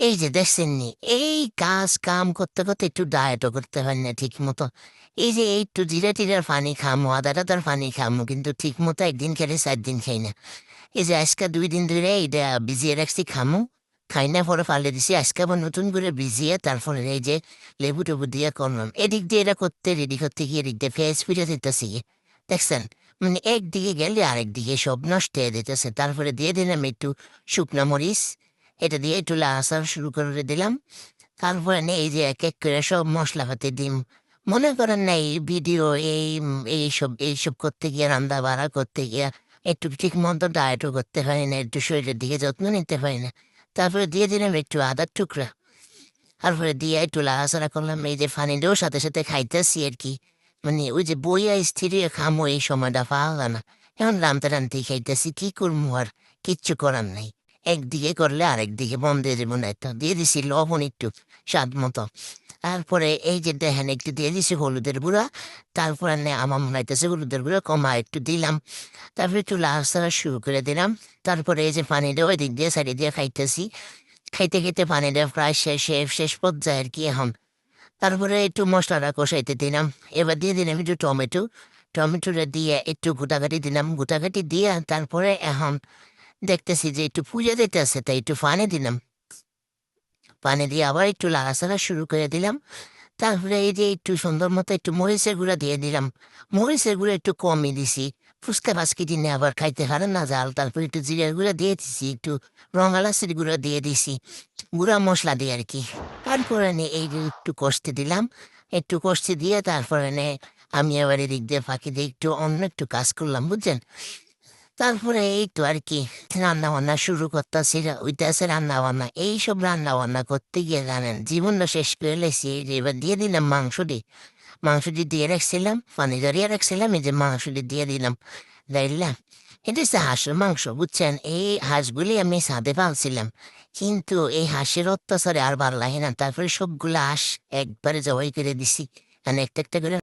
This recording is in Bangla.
এই যে দেখছেন নি, এই কাজ কাম করতে করতে একটু ডায়েটও করতে হয় না ঠিক মতো। এই যে এই একটু জিরা টিরার পানি খামো, আদা টাদার পানি খামো, কিন্তু ঠিক মতো একদিন খেলে 4 দিন খাই না। এই যে আজকে 2 দিন ধরে এইটা ভিজিয়ে রাখছি খামো, খাই না পরে ফালে দিছি। আজকে আবার নতুন করে ভিজিয়ে তারপরে এই যে লেবু টেবু দিয়ে করলাম। এদিক দিয়ে এটা করতে রেডি করতে গিয়ে এদিক দিয়ে ফেস ফিরে দিতেছি। দেখছেন, মানে একদিকে গেলে আরেকদিকে সব নষ্ট হয়ে দিতেছে। তারপরে দিয়ে দিলাম একটু শুকনো মরিচ, এটা দিয়ে একটু লাড়াচাড়া শুরু করে দিলাম। তারপরে না এই যে এক এক করে সব মশলাপাতি দিম। মনে করেন না এই ভিডিও এইসব করতে গিয়ে, রান্না বাড়া করতে গিয়ে একটু ঠিক মতো ডায়েটও করতে পারি না, একটু শরীরের দিকে যত্ন নিতে পারি না। তারপরে দিয়ে দিলাম একটু আদার টুকরা। তারপরে দিয়ে একটু লাড়াচাড়া করলাম, এই যে ফানিটাও সাথে সাথে খাইতেছি আর কি। মানে ওই যে বইয়া স্থিরিয়ে খামো এই সময়টা পাওয়া না। এখন রামতে রামতেই খাইতেছি, কি করবো আর, কিচ্ছু করার নাই। একদিকে করলে আরেকদিকে বন্ধ দিয়ে দেবো না, একটা দিয়ে দিছি লবণ একটু স্বাদ মতো। তারপরে এই যে দেখেন একটু দিয়ে দিছি হলুদের গুঁড়া। তারপরে আমার মনে হইতেছে হলুদের গুঁড়া কমা একটু দিলাম। তারপরে একটু লাড়াচাড়া শুরু করে দিলাম। তারপরে এই যে পানিটা ওই দিক দিয়ে সাইডে দিয়ে খাইতেছি। খাইতে খাইতে পানিটা প্রায় শেষ পর্যায়ে আর কি এখন। তারপরে একটু মশলাটা কষাইতে দিলাম। এবার দিয়ে দিলাম একটু টমেটো। টমেটোটা দিয়ে একটু গোটাকাটি দিলাম, গোটাকাটি দিয়ে তারপরে এখন দেখতেছি যে একটু পুজো দিতেছে, তাই একটু পানি দিলাম। পানি দিয়ে আবার একটু লাড়াচাড়া শুরু করে দিলাম। তারপরে এই যে একটু সুন্দর মতো একটু মরিচের গুঁড়া দিয়ে দিলাম। মরিচের গুঁড়া একটু কমই দিছি। ফুচকা ফাচকি দিনে আবার খাইতে পারেন না জাল। তারপরে একটু জিরার গুঁড়া দিয়ে দিছি, একটু রঙালাচির গুঁড়া দিয়ে দিছি, গুঁড়া মশলা দিয়ে আর কি। তারপরে এই যে একটু কষতে দিলাম। একটু কষতে দিয়ে তারপরে আমি আবার এদিক দিয়ে ফাঁকি দিয়ে একটু অন্য একটু কাজ করলাম, বুঝছেন। তারপরে এই তো আর কি রান্না বান্না শুরু করতেছি, ওইটাছে রান্না বান্না। এইসব রান্না বান্না করতে গিয়ে জানেন জীবনটা শেষ করে লেছি। এই যে এবার দিয়ে দিলাম মাংসটি দিয়ে রাখছিলাম, পানি ধরিয়ে রাখছিলাম, এই যে মাংসটি দিয়ে দিলাম ডাইলা। এটা হচ্ছে হাঁসের মাংস, বুঝছেন। এই হাঁসগুলি আমি ছাদে পালছিলাম, কিন্তু এই হাঁসের অত্যাচারে আর ভাল লাগে না। তারপরে সবগুলো হাঁস একবারে জবাই করে দিছি, মানে একটা একটা করে